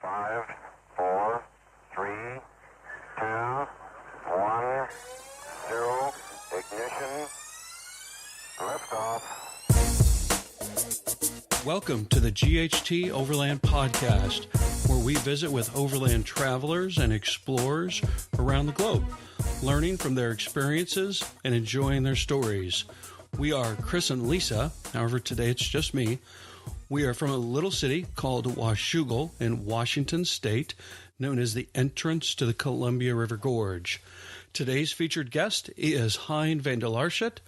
5, 4, 3, 2, 1, 0, ignition, liftoff. Welcome to the GHT Overland Podcast, where we visit with overland travelers and explorers around the globe, learning from their experiences and enjoying their stories. We are Chris and Lisa. However, today it's just me. We are from a little city called Washougal in Washington State, known as the entrance to the Columbia River Gorge. Today's featured guest is Hein van der Laarschot.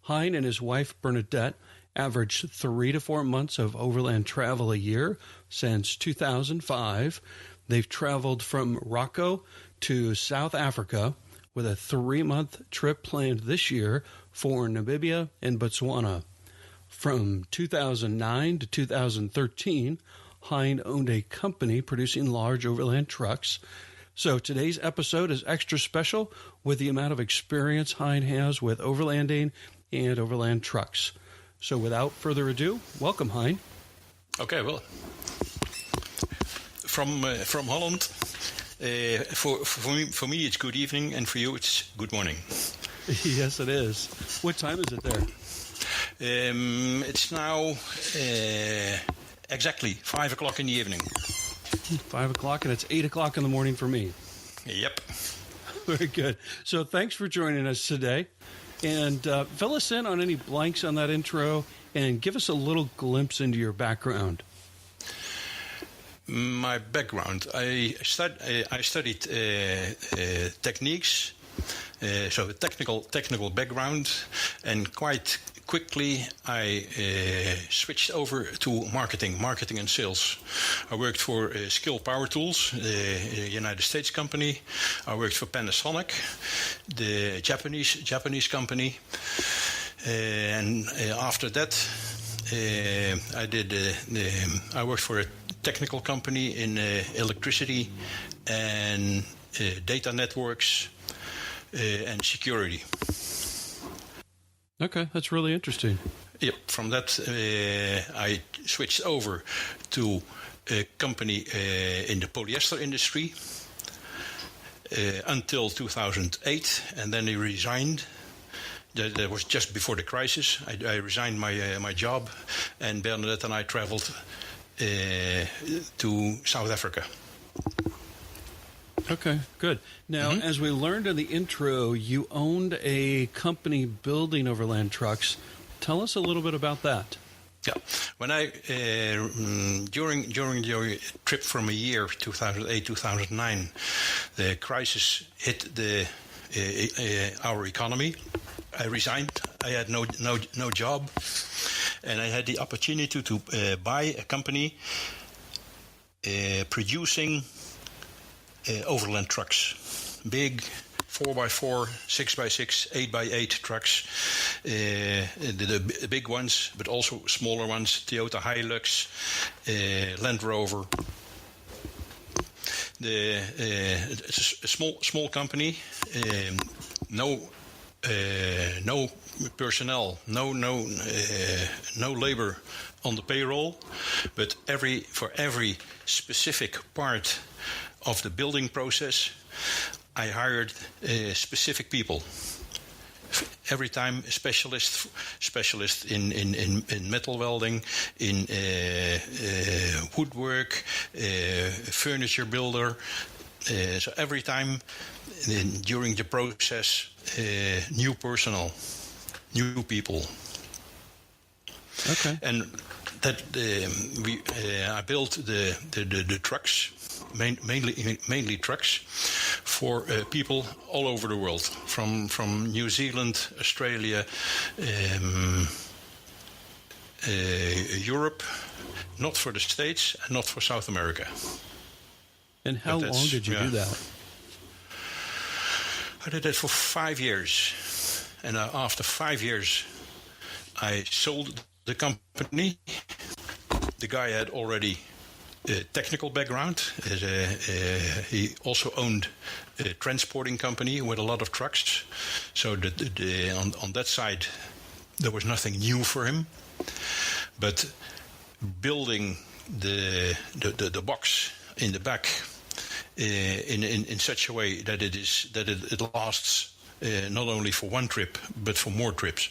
Hein and his wife Bernadette averaged 3 to 4 months of overland travel a year since 2005. They've traveled from Morocco to South Africa with a 3-month trip planned this year for Namibia and Botswana. From 2009 to 2013, Hein owned a company producing large overland trucks. So today's episode is extra special with the amount of experience Hein has with overlanding and overland trucks. So without further ado, welcome, Hein. Okay, well, from Holland, for me it's good evening, and for you it's good morning. Yes, it is. What time is it there? It's now exactly 5 o'clock in the evening. 5 o'clock, and it's 8 o'clock in the morning for me. Yep. Very good. So thanks for joining us today. And fill us in on any blanks on that intro and give us a little glimpse into your background. My background, I studied techniques, so a technical background, and quite quickly I switched over to marketing and sales. I worked for Skill Power Tools, a United States company. I worked for Panasonic, the Japanese company, and after that I worked for a technical company in electricity and data networks and security. Okay, that's really interesting. Yep. From that, I switched over to a company in the polyester industry until 2008, and then I resigned. That was just before the crisis. I resigned my job, and Bernadette and I traveled to South Africa. Okay, good. Now, as we learned in the intro, you owned a company building overland trucks. Tell us a little bit about that. Yeah, when I during the trip from a year 2008-2009, the crisis hit our economy. I resigned. I had no job, and I had the opportunity to buy a company producing overland trucks, big 4x4, 6x6, 8x8 trucks, the big ones, but also smaller ones, Toyota Hilux, Land Rover. It's a small company, no personnel, no labor on the payroll, but for every specific part of the building process, I hired specific people. Every time a specialist in metal welding, in woodwork, furniture builder. So every time during the process, new personnel, new people. Okay. And that I built the trucks. Mainly trucks for people all over the world, from New Zealand, Australia, Europe, not for the States and not for South America. And how long did you do that? I did that for 5 years, and after 5 years, I sold the company. The guy had already a technical background. He also owned a transporting company with a lot of trucks. So on that side, there was nothing new for him. But building the box in the back in such a way that it lasts not only for one trip but for more trips.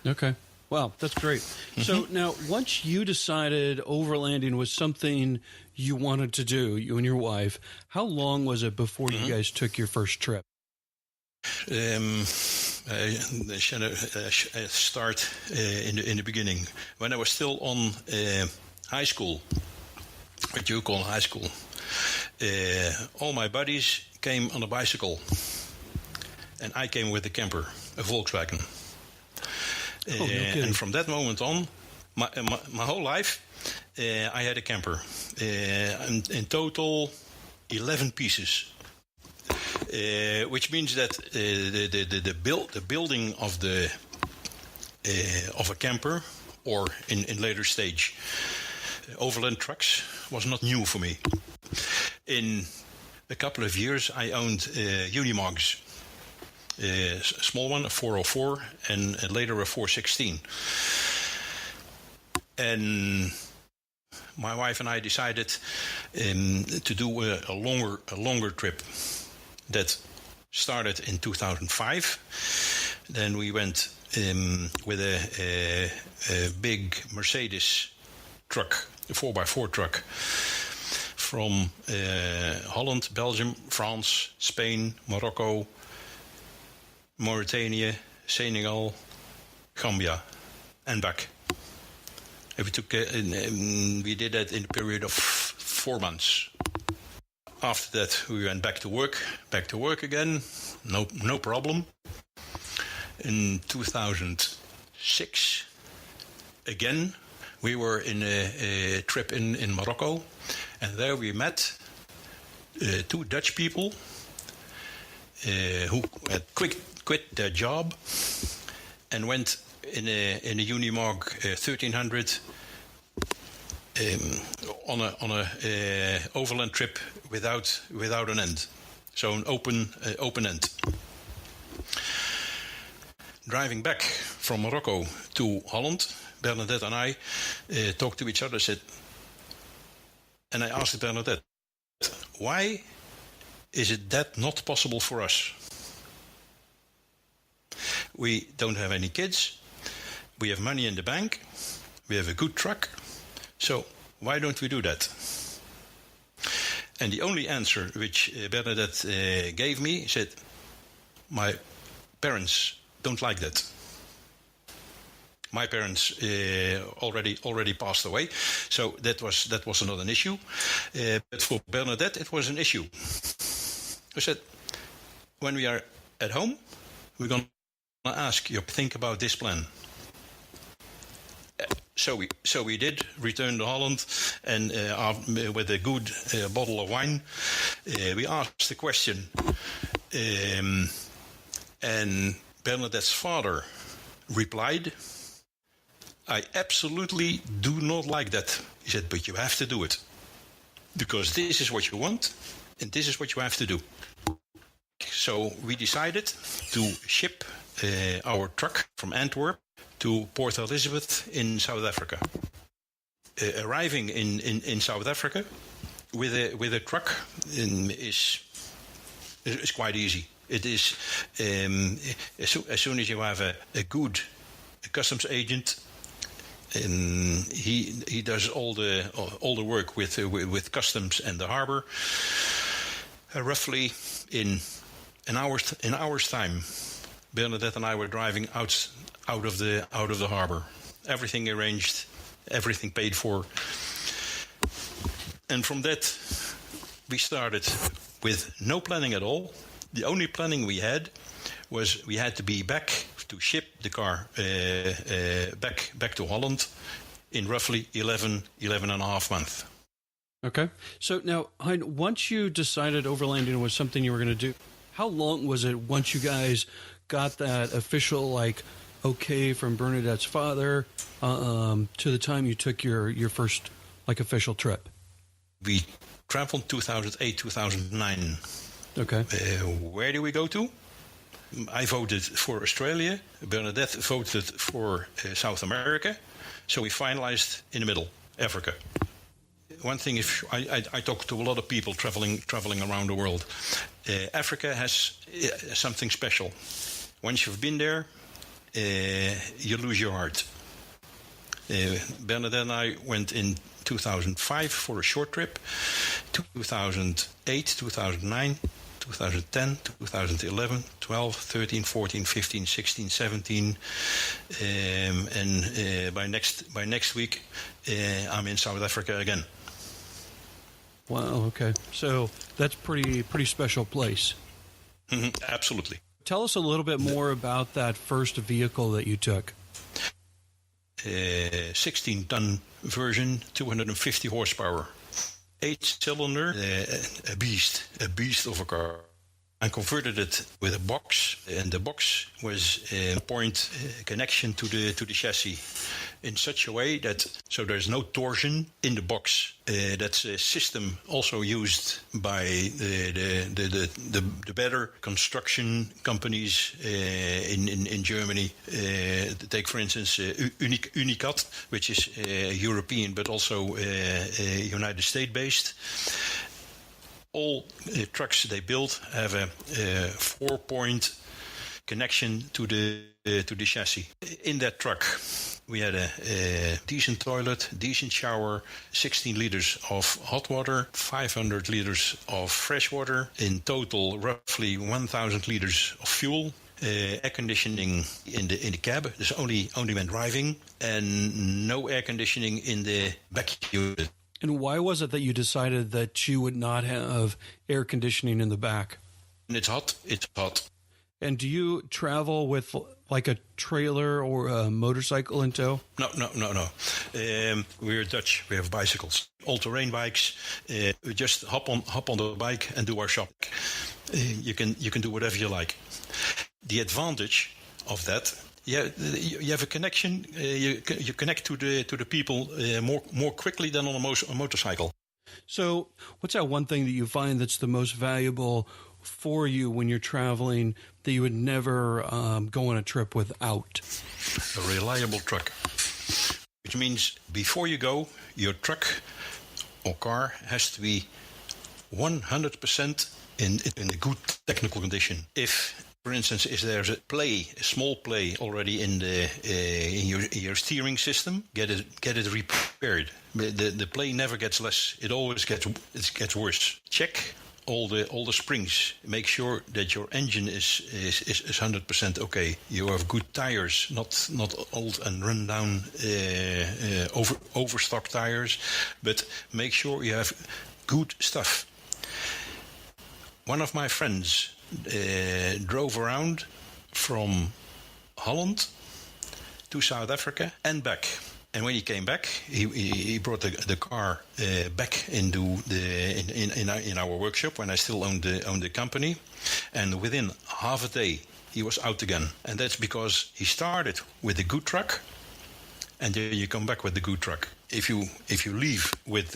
Okay. Wow, that's great. So now, once you decided overlanding was something you wanted to do, you and your wife, how long was it before you guys took your first trip? Start in the beginning. When I was still on high school, what you call high school, all my buddies came on a bicycle, and I came with a camper, a Volkswagen. No and from that moment on, my whole life, I had a camper. In total, 11 pieces. Which means that the building of a camper, or in later stage, overland trucks, was not new for me. In a couple of years, I owned Unimogs. A small one, a 404, and later a 416. And my wife and I decided to do a longer trip that started in 2005. Then we went with a big Mercedes truck, a 4x4 truck, from Holland, Belgium, France, Spain, Morocco, Mauritania, Senegal, Gambia, and back. And we did that in a period of 4 months. After that, we went back to work again, no problem. In 2006, again, we were in a trip in Morocco, and there we met 2 Dutch people who had quit their job and went in a Unimog 1300 on a overland trip without an end, so an open end. Driving back from Morocco to Holland, Bernadette and I talked to each other. And I asked Bernadette, why is it that not possible for us? We don't have any kids. We have money in the bank. We have a good truck. So why don't we do that? And the only answer which Bernadette gave me said, my parents don't like that. My parents already passed away, so that was not an issue. But for Bernadette, it was an issue. I said, when we are at home, we're going to ask you, think about this plan. So we did return to Holland, and with a good bottle of wine, we asked the question, and Bernadette's father replied, I absolutely do not like that. He said, but you have to do it, because this is what you want, and this is what you have to do. So we decided to ship our truck from Antwerp to Port Elizabeth in South Africa. Arriving in South Africa with a truck is quite easy. It is as soon as you have a good customs agent, he does all the work with customs and the harbor. Roughly in an hour's time, Bernadette and I were driving out of the harbor. Everything arranged, everything paid for. And from that, we started with no planning at all. The only planning we had was we had to be back to ship the car back to Holland in roughly 11 and a half months. Okay. So now, Hein, once you decided overlanding was something you were going to do, how long was it once you guys got that official, okay from Bernadette's father to the time you took your first, official trip? We traveled 2008, 2009. Okay. Where did we go to? I voted for Australia. Bernadette voted for South America. So we finalized in the middle, Africa. one thing, if I talk to a lot of people traveling around the world, Africa has something special. Once you've been there, you lose your heart. Bernadette and I went in 2005 for a short trip, 2008, 2009, 2010, 2011, 12, 13, 14, 15, 16, 17, and by next week I'm in South Africa again. Wow. Okay. So that's pretty special place. Absolutely. Tell us a little bit more about that first vehicle that you took. 16-ton version, 250 horsepower, 8-cylinder, a beast of a car. I converted it with a box, and the box was a point connection to the chassis in such a way that so there's no torsion in the box. That's a system also used by the better construction companies in Germany. Take for instance Unicat, which is European but also United States based. All trucks they build have a 4-point connection to the chassis. In that truck, we had a decent toilet, decent shower, 16 liters of hot water, 500 liters of fresh water. In total, roughly 1,000 liters of fuel. Air conditioning in the cab. There's only when driving, and no air conditioning in the back unit. And why was it that you decided that you would not have air conditioning in the back? And it's hot. And do you travel with like a trailer or a motorcycle in tow? No. We're Dutch. We have bicycles, all-terrain bikes. We just hop on the bike and do our shopping. You can do whatever you like. The advantage of that. Yeah, you have a connection. You connect to the people more quickly than on a motorcycle. So, what's that one thing that you find that's the most valuable for you when you're traveling that you would never go on a trip without? A reliable truck, which means before you go, your truck or car has to be 100% in a good technical condition. If, for instance, if there's a small play already in your steering system, get it repaired. The play never gets less; it always gets worse. Check all the springs. Make sure that your engine is 100% okay. You have good tires, not old and run down overstock tires, but make sure you have good stuff. One of my friends drove around from Holland to South Africa and back. And when he came back, he brought the car back into in our workshop when I still owned the company. And within half a day, he was out again. And that's because he started with a good truck, and then you come back with the good truck. If you leave with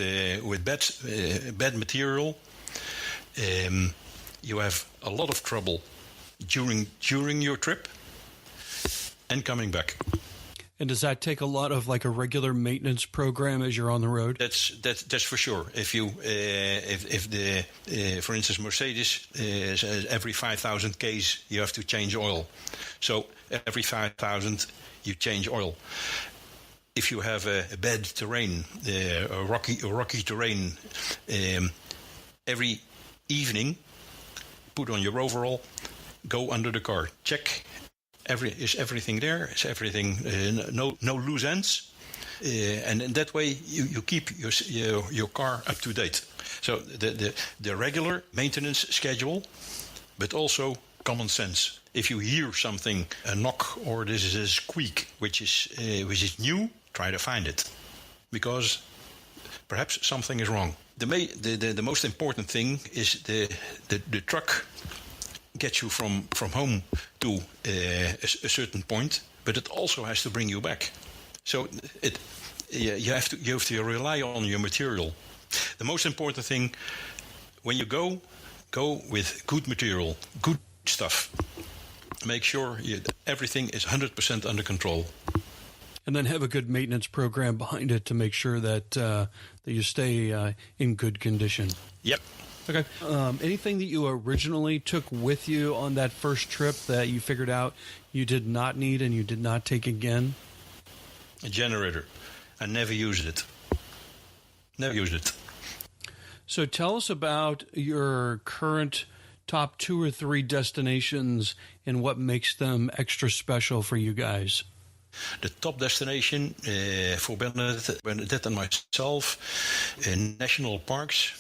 bad material, you have a lot of trouble during your trip and coming back. And does that take a lot of like a regular maintenance program as you're on the road? That's for sure. If you for instance Mercedes every 5,000 Ks you have to change oil. So every 5,000 you change oil. If you have a bad terrain, a rocky terrain, every evening, put on your overall, go under the car, check. Is everything there? Is everything no loose ends? And in that way you keep your car up to date. So the regular maintenance schedule, but also common sense. If you hear something, a knock or this is a squeak, which is new, try to find it, because perhaps something is wrong. The most important thing is the truck gets you from home to a certain point, but it also has to bring you back. So you have to rely on your material. The most important thing when you go with good material, good stuff. Make sure everything is 100% under control. And then have a good maintenance program behind it to make sure that that you stay in good condition. Yep. Okay. Anything that you originally took with you on that first trip that you figured out you did not need and you did not take again? A generator. I never used it. Never used it. So tell us about your current top 2 or 3 destinations and what makes them extra special for you guys. The top destination for Bernadette and myself in national parks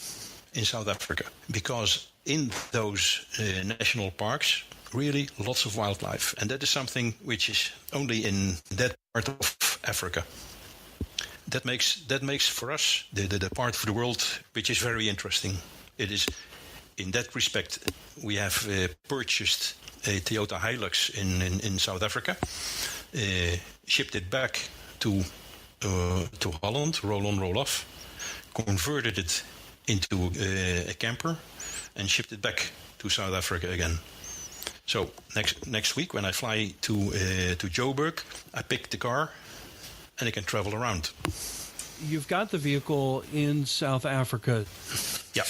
in South Africa, because in those national parks really lots of wildlife, and that is something which is only in that part of Africa. That makes for us the part of the world which is very interesting. It is in that respect we have purchased a Toyota Hilux in South Africa, shipped it back to Holland, roll on, roll off, converted it into a camper, and shipped it back to South Africa again. So next week when I fly to Joburg, I pick the car, and I can travel around. You've got the vehicle in South Africa. Yeah.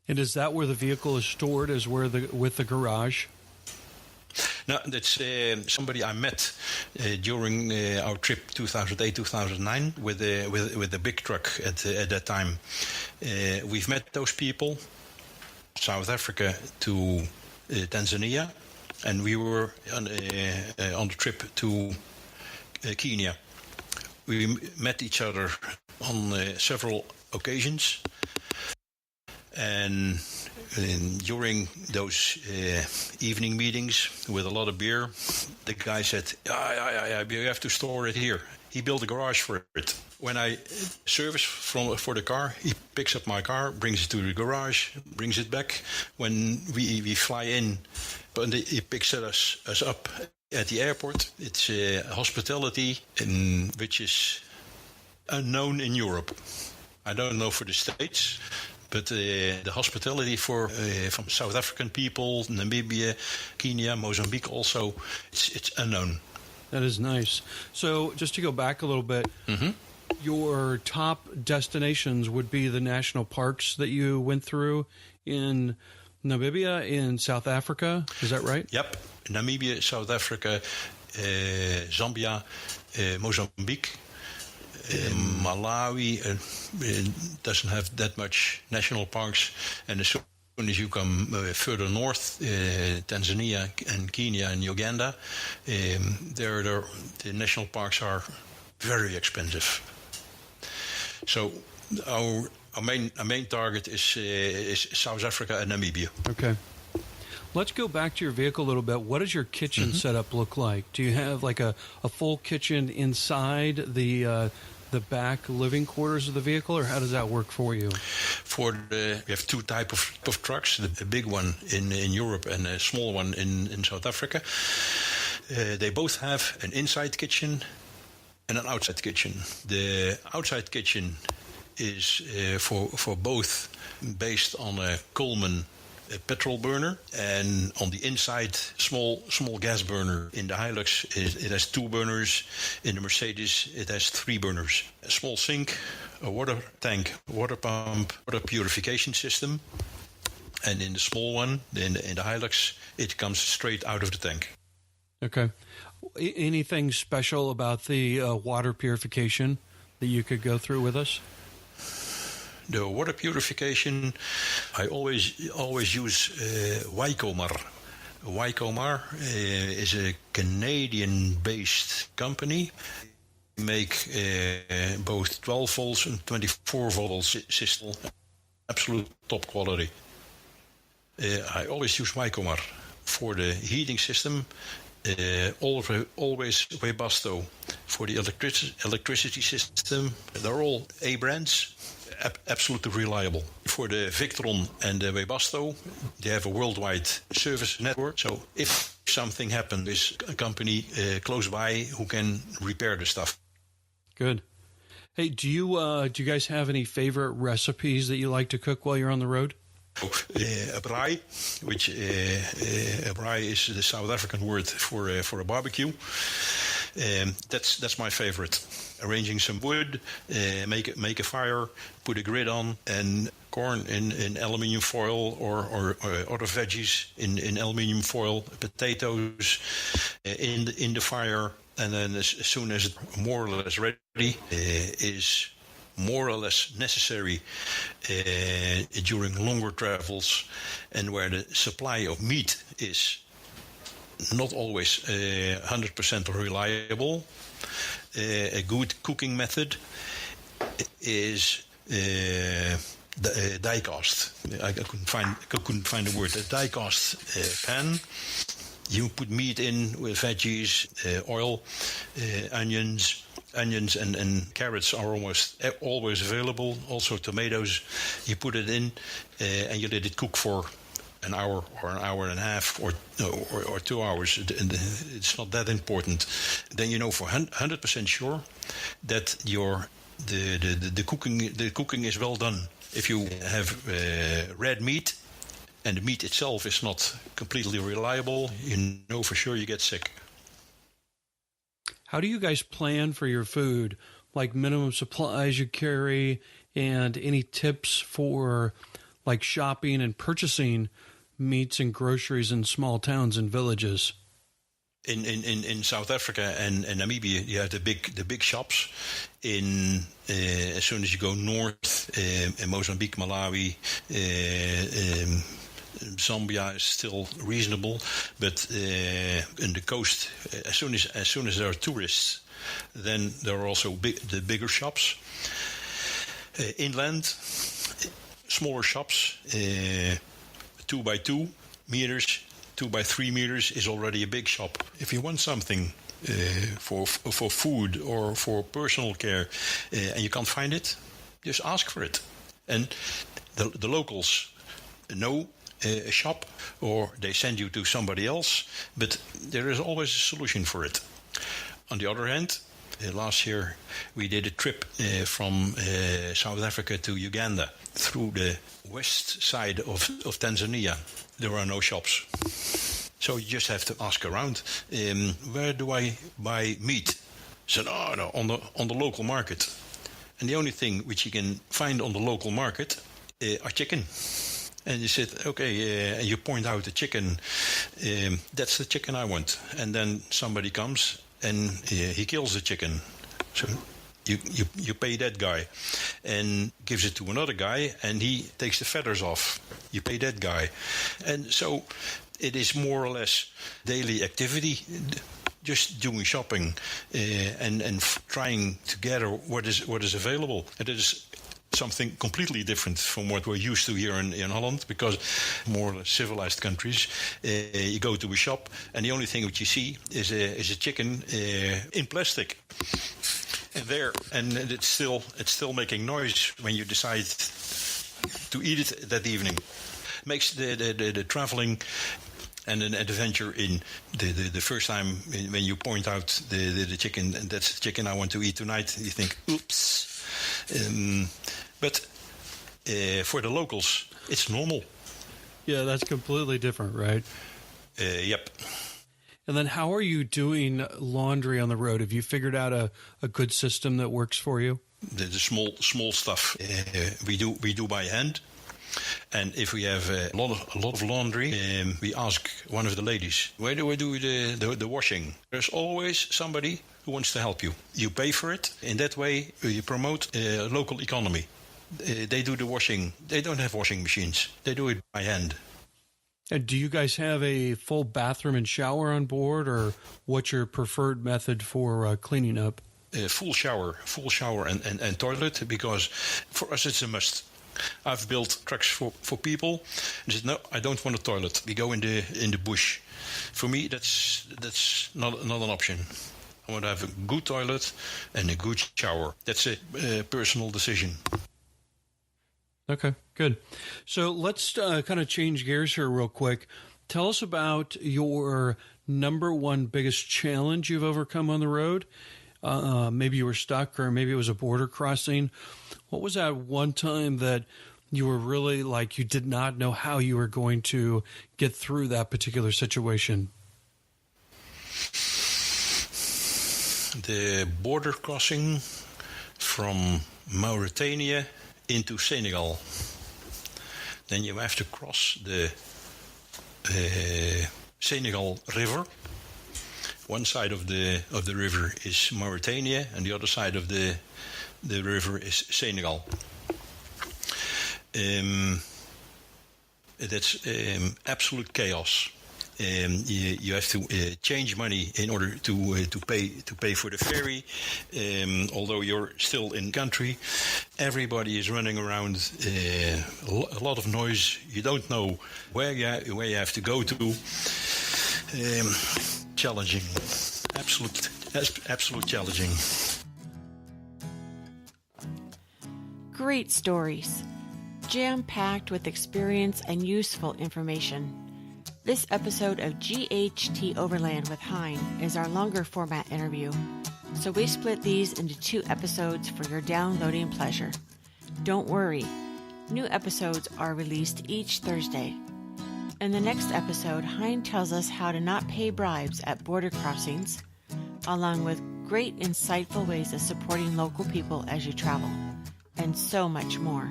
And is that where the vehicle is stored? Is with the garage? No, that's somebody I met during our trip 2008-2009 with the big truck at that time. We've met those people, South Africa to Tanzania, and we were on the trip to Kenya. We met each other on several occasions, and during those evening meetings with a lot of beer, the guy said, "Yeah, you have to store it here." He built a garage for it. When I service for the car, he picks up my car, brings it to the garage, brings it back. When we fly in, but he picks us up at the airport. It's hospitality which is unknown in Europe. I don't know for the States, but the hospitality from South African people, Namibia, Kenya, Mozambique also, it's unknown. That is nice. So just to go back a little bit, your top destinations would be the national parks that you went through in Namibia, in South Africa. Is that right? Yep. Namibia, South Africa, Zambia, Mozambique. Malawi doesn't have that much national parks, and as soon as you come further north, Tanzania and Kenya and Uganda, the national parks are very expensive. So our main target is South Africa and Namibia. Okay. Let's go back to your vehicle a little bit. What does your kitchen setup look like? Do you have like a full kitchen inside the back living quarters of the vehicle, or how does that work for you? We have 2 types of trucks, the big one in Europe and a small one in South Africa. They both have an inside kitchen and an outside kitchen. The outside kitchen is for both based on a Coleman petrol burner, and on the inside small gas burner. In the Hilux it has 2 burners. In the Mercedes it has 3 burners. A small sink, a water tank, water pump, water purification system, and in the small one, in the Hilux, it comes straight out of the tank. Okay. Anything special about the water purification that you could go through with us? The water purification, I always use Wycomar. Wycomar is a Canadian-based company. They make both 12 volts and 24 volts system, absolute top quality. I always use Wycomar. For the heating system, always Webasto. For the electricity system, they're all A brands. Absolutely reliable. For the Victron and the Webasto, they have a worldwide service network. So if something happens, there's a company close by who can repair the stuff. Good. Hey, do you guys have any favorite recipes that you like to cook while you're on the road? A braai, which a braai is the South African word for a barbecue. That's my favorite. Arranging some wood, make a fire, put a grid on, and corn in aluminium foil or other veggies in aluminium foil, potatoes in the fire, and then as soon as it's more or less ready, is more or less necessary during longer travels, and where the supply of meat is not always 100% reliable. A good cooking method is die cast. I couldn't find the word. A die cast pan. You put meat in with veggies, oil, onions and carrots are almost always available. Also tomatoes. You put it in and you let it cook for an hour or an hour and a half or 2 hours. It's not that important. Then you know for 100% sure that the cooking is well done. If you have red meat and the meat itself is not completely reliable, you know for sure you get sick. How do you guys plan for your food? Like minimum supplies you carry, and any tips for like shopping and purchasing meats and groceries in small towns and villages? In South Africa and Namibia, you have the big shops. As soon as you go north, in Mozambique, Malawi, Zambia is still reasonable, but in the coast, as soon as there are tourists, then there are also the bigger shops. Inland, smaller shops, 2 by 2 meters. 2 by 3 meters is already a big shop. If you want something for food or for personal care and you can't find it, just ask for it. And the locals know a shop, or they send you to somebody else, but there is always a solution for it. On the other hand, last year we did a trip from South Africa to Uganda through the west side of Tanzania. There are no shops. So you just have to ask around, where do I buy meat? So no, on the local market. And the only thing which you can find on the local market are chicken. And you said, okay, and you point out the chicken, that's the chicken I want. And then somebody comes and he kills the chicken. So you pay that guy and gives it to another guy, and he takes the feathers off. You pay that guy. And so it is more or less daily activity, just doing shopping and trying to gather what is available. And it is something completely different from what we're used to here in Holland, because more or less civilized countries, you go to a shop and the only thing that you see is a chicken in plastic. And it's still making noise when you decide to eat it that evening. Makes the traveling and an adventure in the first time when you point out the chicken, and that's the chicken I want to eat tonight, you think, oops. But for the locals, it's normal. Yeah, that's completely different, right? Yep. And then how are you doing laundry on the road? Have you figured out a good system that works for you? The small stuff we do by hand. And if we have a lot of laundry, we ask one of the ladies, where do I do the washing? There's always somebody who wants to help you. You pay for it. In that way, you promote local economy. They do the washing. They don't have washing machines. They do it by hand. And do you guys have a full bathroom and shower on board, or what's your preferred method for cleaning up? Full shower and toilet, because for us it's a must. I've built trucks for people. They said, no, I don't want a toilet. We go in the bush. For me, that's not an option. I want to have a good toilet and a good shower. That's a personal decision. Okay, good. So let's kind of change gears here real quick. Tell us about your number one biggest challenge you've overcome on the road. Maybe you were stuck, or maybe it was a border crossing. What was that one time that you were really like you did not know how you were going to get through that particular situation? the border crossing from Mauritania into Senegal. Then you have to cross the Senegal River. One side of the river is Mauritania, and the other side of the river is Senegal. That's absolute chaos. You have to change money in order to pay for the ferry. Although you're still in country, everybody is running around. A lot of noise. You don't know where you have to go to. Challenging, absolute challenging. Great stories, jam-packed with experience and useful information. This episode of GHT Overland with Hein is our longer format interview, so we split these into 2 episodes for your downloading pleasure. Don't worry, new episodes are released each Thursday. In the next episode, Hein tells us how to not pay bribes at border crossings, along with great insightful ways of supporting local people as you travel, and so much more.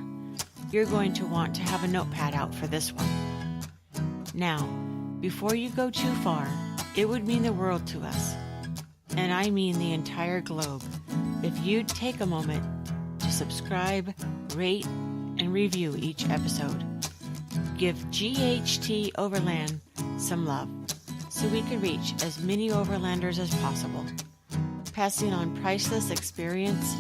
You're going to want to have a notepad out for this one. Now, before you go too far, it would mean the world to us, and I mean the entire globe, if you'd take a moment to subscribe, rate, and review each episode. Give GHT Overland some love so we can reach as many overlanders as possible, passing on priceless experience,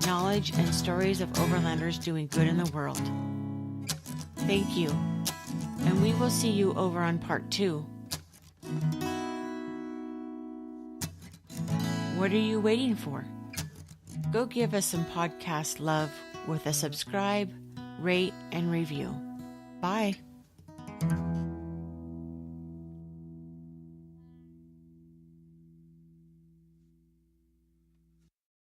knowledge, and stories of overlanders doing good in the world. Thank you, and we will see you over on part 2. What are you waiting for? Go give us some podcast love with a subscribe, rate, and review. Bye.